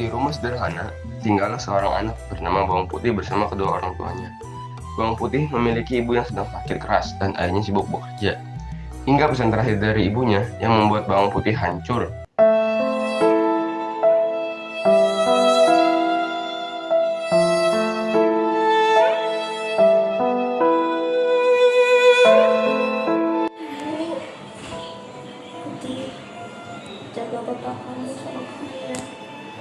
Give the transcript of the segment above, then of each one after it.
Di rumah sederhana, tinggallah seorang anak bernama Bawang Putih bersama kedua orang tuanya. Bawang Putih memiliki ibu yang sedang sakit keras dan ayahnya sibuk bekerja. Hingga pesan terakhir dari ibunya yang membuat Bawang Putih hancur. Putih, jaga bapak kamu sama kamu ya.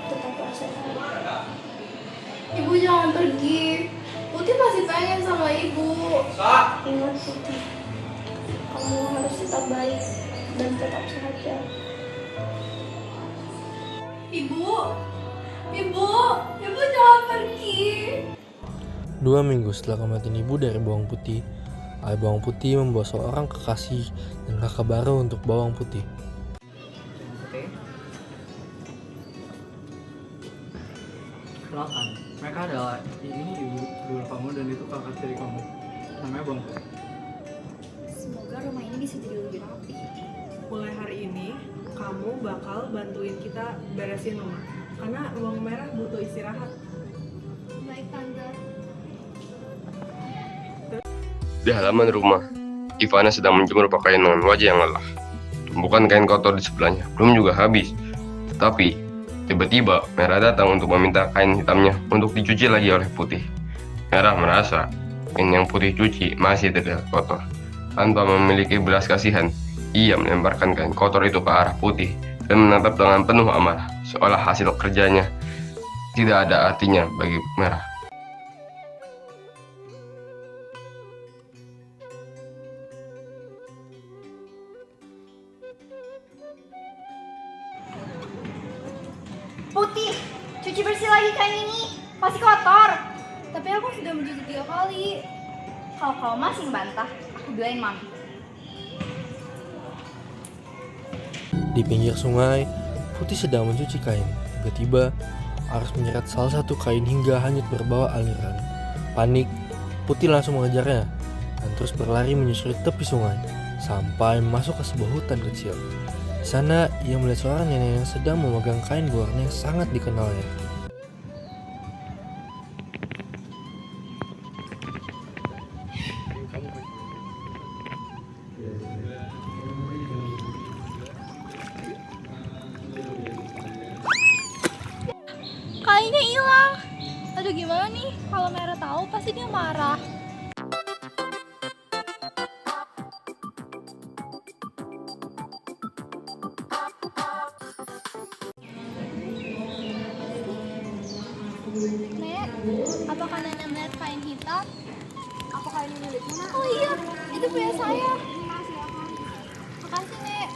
Tetaplah sehat. Ibu jangan pergi. Putih masih pengen sama ibu. Ingat Putih, kamu harus tetap baik dan tetap sehat ya. Ibu, ibu, ibu jangan pergi. 2 minggu setelah kematian ibu dari Bawang Putih, ayah Bawang Putih membawa seorang kekasih dan kakak baru untuk Bawang Putih. Kenalkan, mereka adalah ini ibu dulu kamu dan itu kakak tiri kamu. Namanya Bang. Semoga rumah ini bisa jadi lebih rapi. Mulai hari ini, kamu bakal bantuin kita beresin rumah. Karena Bawang Merah butuh istirahat. Baik, Tante. Di halaman rumah, Ivana sedang menjemur pakaian dengan wajah yang lelah. Tumpukan kain kotor di sebelahnya belum juga habis. Tetapi, tiba-tiba Merah datang untuk meminta kain hitamnya untuk dicuci lagi oleh Putih. Merah merasa kain yang Putih cuci masih terlihat kotor. Tanpa memiliki belas kasihan, ia melemparkan kain kotor itu ke arah Putih dan menatap dengan penuh amarah, seolah hasil kerjanya tidak ada artinya bagi Merah. Putih, cuci bersih lagi kain ini. Masih kotor. Tapi aku sudah mencuci 3 kali. Kalau kamu masih membantah, aku bilain Mami. Di pinggir sungai, Putih sedang mencuci kain. Tiba-tiba, arus menyeret salah satu kain hingga hanyut berbawa aliran. Panik, Putih langsung mengejarnya dan terus berlari menyusuri tepi sungai sampai masuk ke sebuah hutan kecil. Di sana, ia melihat seorang nenek yang sedang memegang kain berwarna yang sangat dikenalnya. Kainnya hilang. Aduh gimana nih? Kalau Merah tahu pasti dia marah. Nek, apakah Nenek melihat kain hitam? Apakah ini milikmu, Nak? Oh iya, itu punya saya. Makasih, Nek.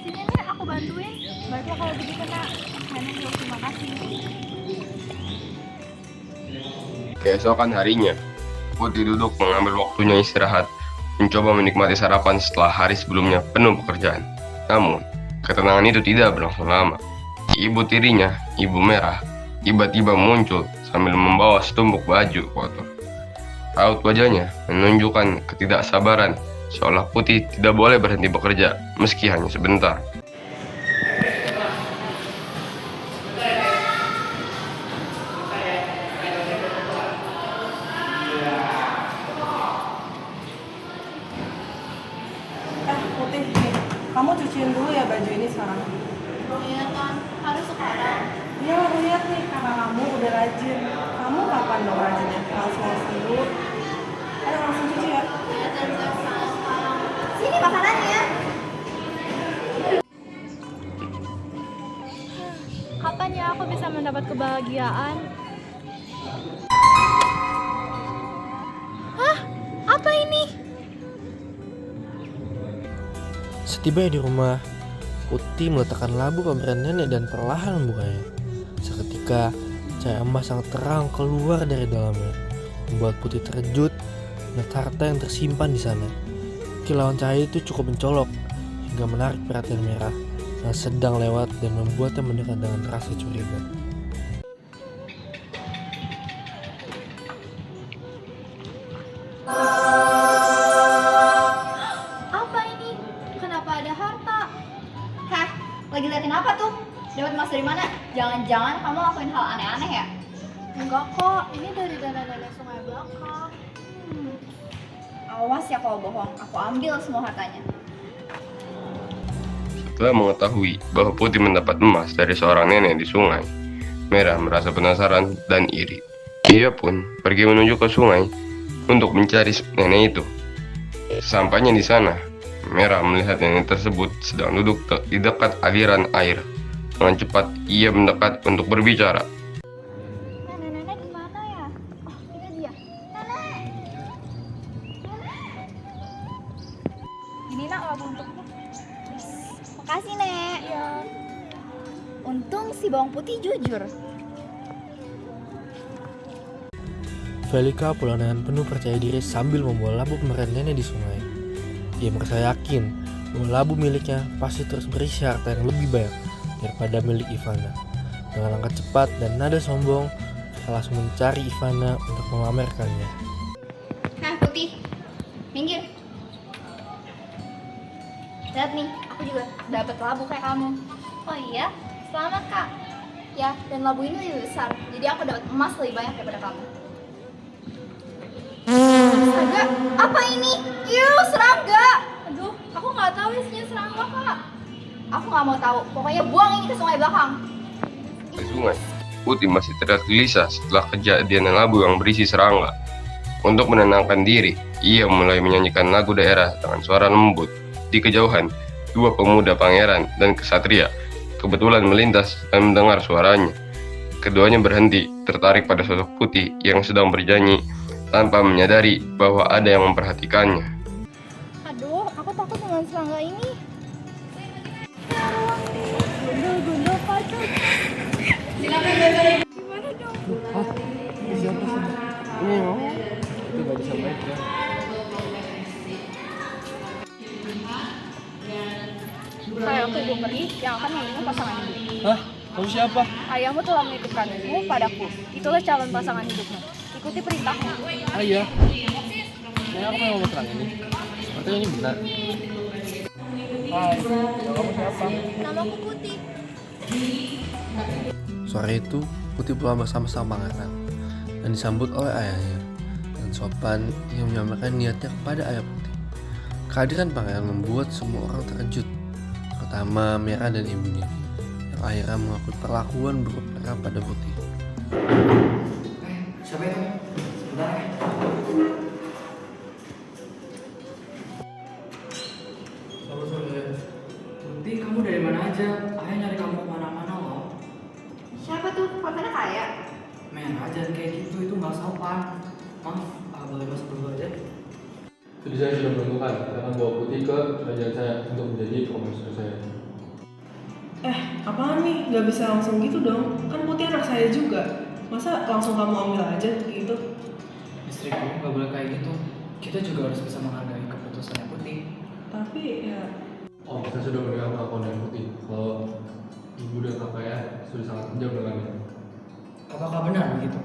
Sini, Nek, aku bantuin. Baiklah kalau begitu, Nak. Nenek bilang terima kasih. Keesokan harinya, Putih duduk mengambil waktunya istirahat, mencoba menikmati sarapan setelah hari sebelumnya penuh pekerjaan. Namun, ketenangan itu tidak berlangsung lama. Ibu tirinya, Ibu Merah, tiba-tiba muncul sambil membawa setumpuk baju kotor. Raut wajahnya menunjukkan ketidaksabaran, seolah Putih tidak boleh berhenti bekerja, meski hanya sebentar. Putih, nih, kamu cuciin dulu ya baju ini sekarang. Iya, Tan. Harus sekarang. Iya, aku lihat nih, kakak kamu udah rajin. Kamu kapan dong rajinnya? Langsung dulu. Ayo langsung cuci ya. Iya, Tan. Sekarang. Sini makanannya. Kapan ya aku bisa mendapat kebahagiaan? Hah? Apa ini? Setibanya di rumah, Putih meletakkan labu pemberian nenek dan perlahan membukanya. Seketika, cahaya emas sangat terang keluar dari dalamnya, membuat Putih terkejut melihat harta yang tersimpan di sana. Kilauan cahaya itu cukup mencolok hingga menarik perhatian Merah yang sedang lewat dan membuatnya mendekat dengan rasa curiga. Apa ini? Kenapa ada harta? Dapat emas dari mana? Jangan-jangan kamu lakuin hal aneh-aneh ya? Enggak kok, ini dari dana nenek sungai belakang. Awas ya kalau bohong, aku ambil semua hartanya. Setelah mengetahui bahwa Putih mendapat emas dari seorang nenek di sungai, Merah merasa penasaran dan iri. Ia pun pergi menuju ke sungai untuk mencari nenek itu. Sampainya di sana, Merah melihat nenek tersebut sedang duduk di dekat aliran air. Dengan cepat, ia mendekat untuk berbicara. Nenek di mana ya? Oh, itu dia. Nenek. Ini nak labu untukmu. Makasih Nek. Iya. Untung si bawang putih jujur. Velika pulang dengan penuh percaya diri sambil membawa labu pemeran nenek di sungai. Ia merasa yakin bahwa labu miliknya pasti terus berisi harta yang lebih banyak daripada milik Ivana. Dengan langkah cepat dan nada sombong, dia langsung mencari Ivana untuk memamerkannya. Nah Putih, minggir. Lihat nih, aku juga dapat labu kayak kamu. Oh iya, selamat kak. Ya, dan labu ini lebih besar. Jadi aku dapat emas lebih banyak daripada kamu. Astaga, apa ini? Serangga. Aduh, aku nggak tahu isinya serangga kak. Aku nggak mau tahu. Pokoknya buang ini ke sungai belakang. Di sungai, Putih masih terlihat gelisah setelah kejadian labu yang berisi serangga. Untuk menenangkan diri, ia mulai menyanyikan lagu daerah dengan suara lembut. Di kejauhan, dua pemuda pangeran dan kesatria kebetulan melintas dan mendengar suaranya. Keduanya berhenti, tertarik pada sosok Putih yang sedang bernyanyi tanpa menyadari bahwa ada yang memperhatikannya. Aduh, aku takut dengan serangga ini. Gundul kacau. Gimana dong? Siapa sih? Itu gak bisa baik ya. Kayak aku ibu peri yang akan memilih pasangan hidup. Hah? Kamu siapa? Ayahmu telah menitipkanmu padaku. Itulah calon pasangan hidupmu. Ikuti perintahmu. Iya. Kayaknya aku memang mau terang ini. Sepertinya ini benar. Hai, kamu siapa? Namaku Putih. Sore itu, Putih pulang bersama sang pangeran dan disambut oleh ayahnya. Dan sopan, ia menyampaikan niatnya kepada ayah Putih. Kehadiran pangeran membuat semua orang terkejut, terutama Merah dan ibunya, yang akhirnya mengakui perlakuan buruk Merah pada Putih. Siapa itu? Sebentar ya. Sore. Putih, kamu dari mana aja? Ayah nyari kamu kemana-mana loh. Siapa tuh? Papanya kaya? Merah, jangan kayak gitu, itu nggak sopan. Maaf, boleh masuk dulu aja? Jadi saya sudah menentukan akan bawa Putih ke kerajaan saya untuk menjadi komisaris saya. Apaan nih? Gak bisa langsung gitu dong. Kan Putih anak saya juga. Masa langsung kamu ambil aja gitu? Istriku, nggak boleh kayak gitu. Kita juga harus bisa menghargai keputusannya Putih. Tapi ya Oh, saya sudah memberikan pengakuan dari Putih kalau ibu dan kakak ya sudah sangat kejam dengannya. Apakah benar begitu?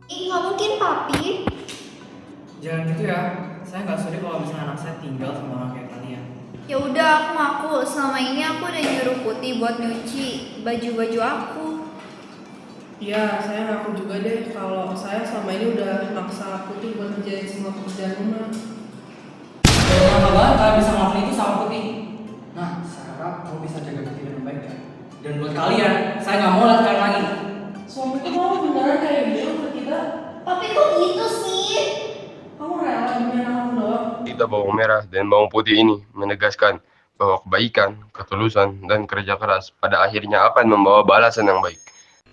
Ih, nggak mungkin papi. Jangan gitu ya. Saya nggak sudi kalau misalnya anak saya tinggal sama orang kayak kalian. Ya udah, aku ngaku selama ini aku udah nyuruh Putih buat nyuci baju-baju aku. ya saya ngaku juga deh kalau saya selama ini udah maksa Putih buat ngerjain semua pekerjaan rumah. Lama banget kalian bisa ngelakuin itu sama Putih. Nah, saya harap kamu bisa jaga Putih dengan baik ya. Dan buat kalian, saya nggak mau lihat kalian lagi. Suamiku mau beneran kayak gitu ke kita? Papi kok gitu sih? Kamu rela demi anak kamu doang? Kita bawang merah dan bawang putih ini menegaskan bahwa kebaikan, ketulusan, dan kerja keras pada akhirnya akan membawa balasan yang baik.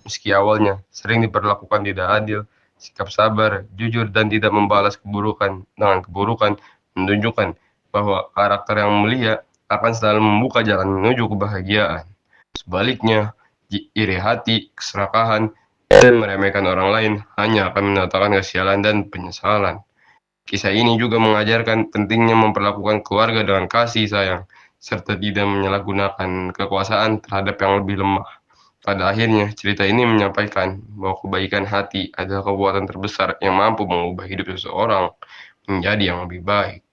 Meski awalnya sering diperlakukan tidak adil, sikap sabar, jujur, dan tidak membalas keburukan dengan keburukan menunjukkan bahwa karakter yang mulia akan selalu membuka jalan menuju kebahagiaan. Sebaliknya, iri hati, keserakahan, dan meremehkan orang lain hanya akan mendatangkan kesialan dan penyesalan. Kisah ini juga mengajarkan pentingnya memperlakukan keluarga dengan kasih sayang, serta tidak menyalahgunakan kekuasaan terhadap yang lebih lemah. Pada akhirnya, cerita ini menyampaikan bahwa kebaikan hati adalah kekuatan terbesar yang mampu mengubah hidup seseorang menjadi yang lebih baik.